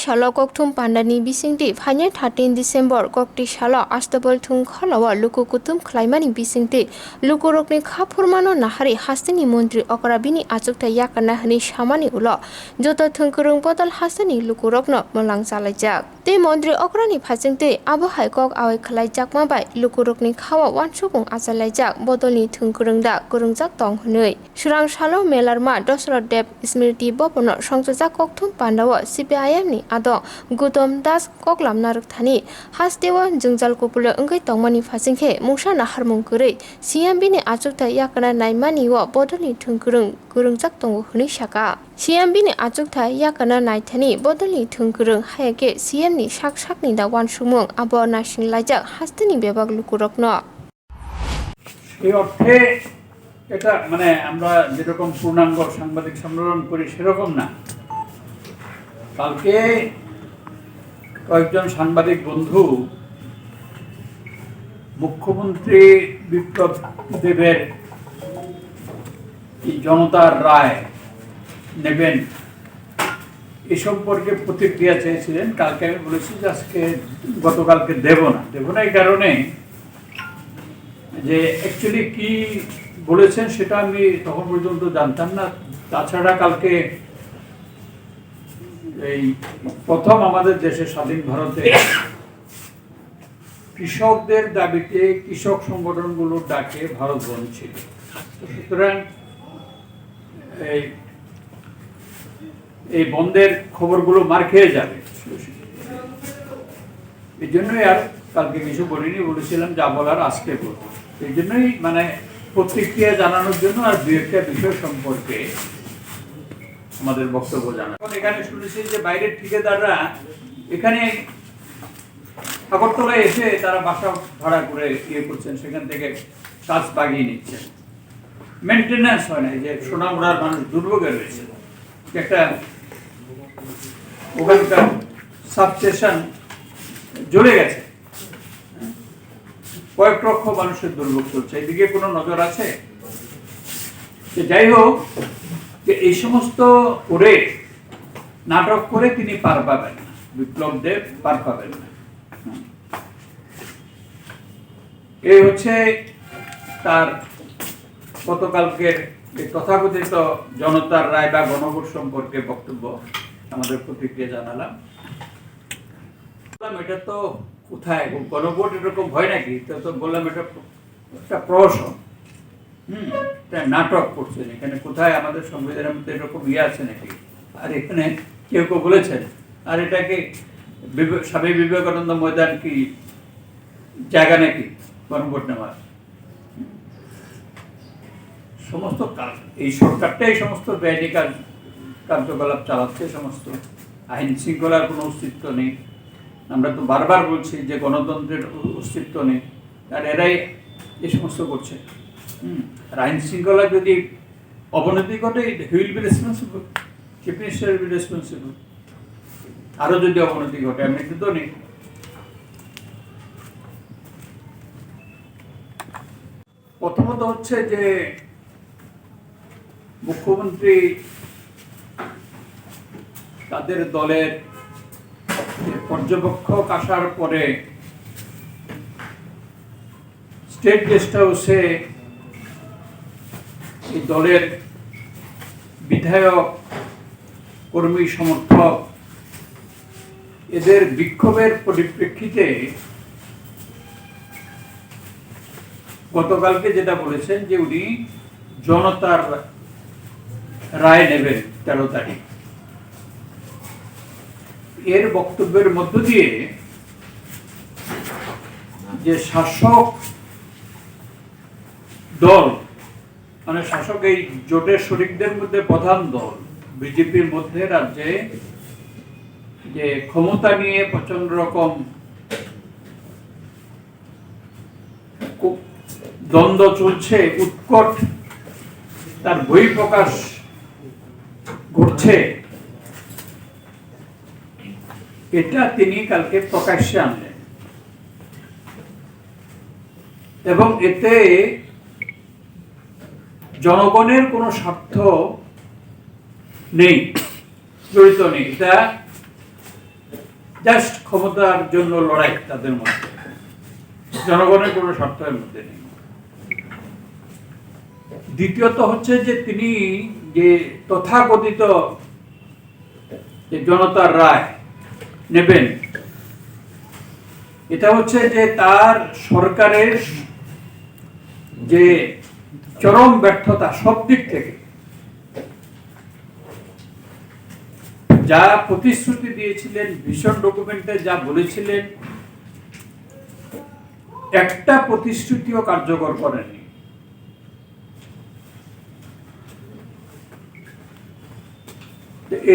सालो कक्थुम पांडानी बिसिंगति फाइने 13 डिसेम्बर कक्ति सालो आस्तबल थुं खलावा लुकु कुतुम खलाइमानी बिसिंगति लुकुरकनि खाफुरमानो नाहारि हास्तिनि मन्त्री अकराबिनि आचुकथाइ याकारना हनि सामानि उलो जत थंकुरुं बदल हास्तिनि लुकुरकनो मलां जालायजाक ते मन्त्री अकरानि फासिंगति आबो हाइकक आवै खलाइजाक माबाय लुकुरकनि खावा वानसुबुं आजालायजाक बदलनि थंकुरुंदा गुरुंजाक दं हनै सुरां सालो मेलारमा दशरथ देव स्मृति भवनो संसजाक कक्थुम Pandav cpim ni adong Gutam das koklam naithani hastewa jungjal kopula engkai tongmani phasingkhe mungsa naharmung kurei cmb ni achukthai yakarna naimani wo bodolni thwngkurwng gurungjak tongo hwnwi saka cmb ni achukthai yakarna naithani bodolni thwngkurwng hayake cm ni sakni da wansumung abo nasinglajak hasteni bebak lukurokno এই অর্থে এটা মানে আমরা যেরকম পূর্ণাঙ্গ সাংবাদিক সম্মেলন করি সেরকম না। কালকে কয়েকজন সাংবাদিক বন্ধু মুখ্যমন্ত্রী বিপ্লব দেবের এই জনতার রায় নেবেন এ সম্পর্কে প্রতিক্রিয়া চেয়েছিলেন। কালকে আমি বলেছি যে আজকে গতকালকে দেব না এই কারণে যে অ্যাকচুয়ালি কি বলেছেন সেটা আমি তখন পর্যন্ত জানতাম না। তাছাড়া কালকে এই প্রথম আমাদের দেশে স্বাধীন ভারতে কৃষকদের দাবিতে কৃষক সংগঠনগুলোর ডাকে ভারত বন্ধ ছিল। সুতরাং এই বন্ধের খবরগুলো মার খেয়ে যাবে, এই জন্যই আর কালকে কিছু বলিনি, বলেছিলাম যা বলার আজকে বলবো। এই জন্যই মানে প্রতিক্রিয়া জানানোর জন্য আর দু একটা বিষয় সম্পর্কে আমাদের বক্তব্য জানা। এখন এখানে শুনেছি যে বাইরের ঠিকাদাররা এখানে আগরতলায় এসে তারা বাসা ভাড়া করে করছেন, সেখান থেকে কাজ বাগিয়ে নিচ্ছেন, মেনটেন্যান্স হয় না। যে সোনামুড়ার মানুষ দুর্ভোগে রয়েছে, একটা ওখানকার সাবস্টেশন জ্বলে গেছে, কয়েক লক্ষ মানুষের দুর্ভোগ চলছে, এদিকে কোনো নজর আছে? যাই হোক, যে এই সমস্ত করে নাটক করে তিনি পার পাবেন না, বিপ্লব দেব পার পাবেন না। এই হচ্ছে তার গতকালকের তথাকথিত জনতার রায় বা গণভোট সম্পর্কে বক্তব্য, আমাদের প্রতিক্রিয়া জানালাম। এটা তো কোথায় গণভোট এরকম হয় নাকি? তো বললাম এটা একটা প্রহসন, নাটক করছেন। এখানে কোথায় আমাদের সংবিধানের মধ্যে এরকম আছে নাকি? আর এখানে কেউ বলেছেন আর এটাকে স্বামী বিবেকানন্দ ময়দান কি জায়গা নাকি গণভোট নেওয়ার? সমস্ত এই সরকারটাই সমস্ত বেআইনি কার্যকলাপ চালাচ্ছে, সমস্ত আইন শৃঙ্খলার কোনো অস্তিত্ব নেই। আমরা তো বারবার বলছি যে গণতন্ত্রের অস্তিত্ব নেই, আর এরাই এই সমস্ত করছে। আর আইন শৃঙ্খলা যদি অবনতি ঘটে, wheel be responsible, chief minister will be responsible. আরো যদি অবনতি ঘটে, এমনিতে তো নেই। প্রথমত হচ্ছে যে মুখ্যমন্ত্রী তাদের দলের পর্যবেক্ষক আসার পরে স্টেট গেস্ট হাউসে এই দলের বিধায়ক, কর্মী, সমর্থক এদের বিক্ষোভের পরিপ্রেক্ষিতে গতকালকে যেটা বলেছেন যে উনি জনতার রায় নেবেন 13 তারিখ। এর বক্তব্যের মধ্য দিয়ে যে শাসক দল, মানে শাসক এই জোটের শরিকদের মধ্যে প্রধান দল বিজেপির মধ্যে রাজ্যে যে ক্ষমতা নিয়ে প্রচন্ড রকম দ্বন্দ্ব চলছে, উৎকট তার বহিঃপ্রকাশ ঘটছে, এটা তিনি কালকে প্রকাশ্যে আনলেন। এবং এতে জনগণের কোনো স্বার্থ নেই, জড়িত নেই। এটা জাস্ট ক্ষমতার জন্য লড়াই তাদের মধ্যে, জনগণের কোনো স্বার্থের মধ্যে নেই। দ্বিতীয়ত হচ্ছে যে তিনি যে তথাকথিত যে জনতার রায় নেবেন, এটা হচ্ছে যে তার সরকারের যে চরম ব্যর্থতা সব দিক থেকে, যা প্রতিশ্রুতি দিয়েছিলেন, ভিশন ডকুমেন্টে যা বলেছিলেন, একটা প্রতিশ্রুতিও কার্যকর করেনি।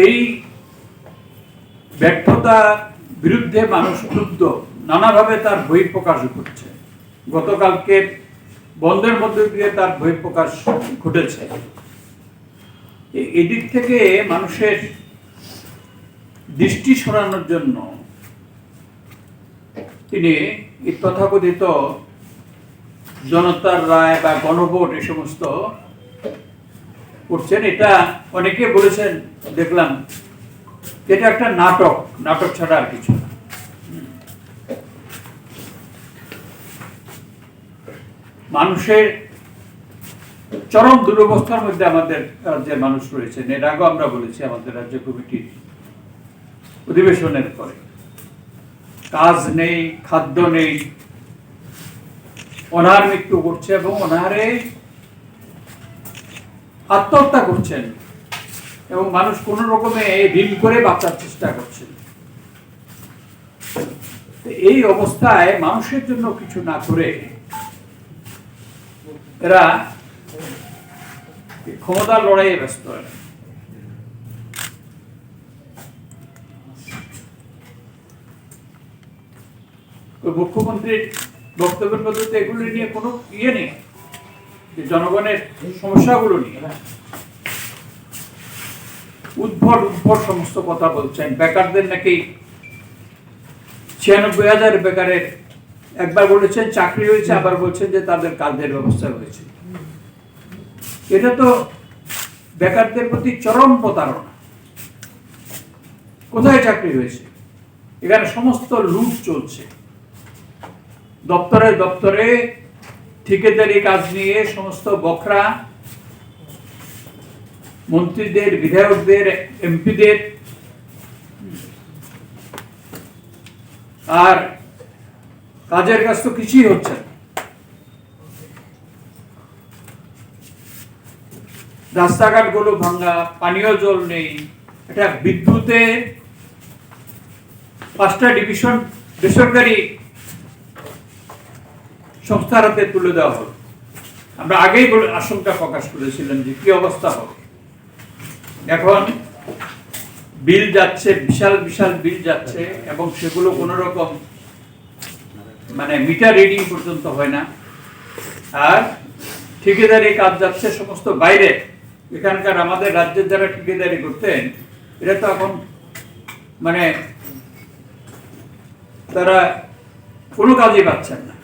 এই ব্যর্থতার বিরুদ্ধে মানুষ ক্ষুব্ধ, নানাভাবে তার বহিঃপ্রকাশ ঘটছে। গতকালকে বন্ধের মধ্যে দিয়ে তার বহিঃপ্রকাশ ঘটেছে। এদিক থেকে মানুষের দৃষ্টি সরানোর জন্য তিনি এই তথাকথিত জনতার রায় বা গণভোট এই সমস্ত করছেন। এটা অনেকে বলেছেন, দেখলাম এটা একটা নাটক ছাড়া আর কিছু না। মানুষের চরম দুরবস্থার মধ্যে আমাদের রাজ্যের মানুষ রয়েছেন। এর আগে আমরা বলেছি আমাদের রাজ্য কমিটির অধিবেশনের পরে, কাজ নেই, খাদ্য নেই, অনাহার মৃত্যু করছে এবং অনাহারে আত্মহত্যা করছেন এবং মানুষ কোন রকমে ঋণ করে বাঁচার চেষ্টা করছেন। এই অবস্থায় মানুষের জন্য কিছু না করে এরা ক্ষমতার লড়াইয়ে ব্যস্ত হয়। মুখ্যমন্ত্রীর বক্তব্যের পদ্ধতি এগুলি নিয়ে কোনো ইয়ে নেই, জনগণের সমস্যাগুলো নিয়ে উদ্ভট সমস্ত কথা বলছেন। বেকারদের নাকি 96,000 বেকারের একবার বলেছেন চাকরি হয়েছে, আবার বলছেন যে তাদের কাজের ব্যবস্থা হয়েছে। এটা তো বেকারদের প্রতি চরম প্রতারণা। কোথায় চাকরি হয়েছে? এখানে সমস্ত লুট চলছে। দপ্তরে দপ্তরে ঠিকাদারি কাজ নিয়ে সমস্ত বখরা মন্ত্রীদের, বিধায়কদের, এমপিদের, আর কাজের কাজ তো কিছুই হচ্ছে না। রাস্তাঘাটগুলো ভাঙা, পানীয় জল নেই। এটা বিদ্যুতের 5টা ডিভিশন বেসরকারি সংস্থার হাতে তুলে দেওয়া হলো। আমরা আগেই আশঙ্কা প্রকাশ করেছিলাম যে কি অবস্থা হবে। এখন বিল যাচ্ছে, বিশাল বিশাল বিল যাচ্ছে এবং সেগুলো কোন রকম মানে মিটার রিডিং পর্যন্ত হয় না। আর ঠিকাদারি কাজ যাচ্ছে সমস্ত বাইরে। এখানকার আমাদের রাজ্যের যারা ঠিকাদারি করতেন, এটা তো এখন মানে তারা কোনো কাজই পাচ্ছেন না।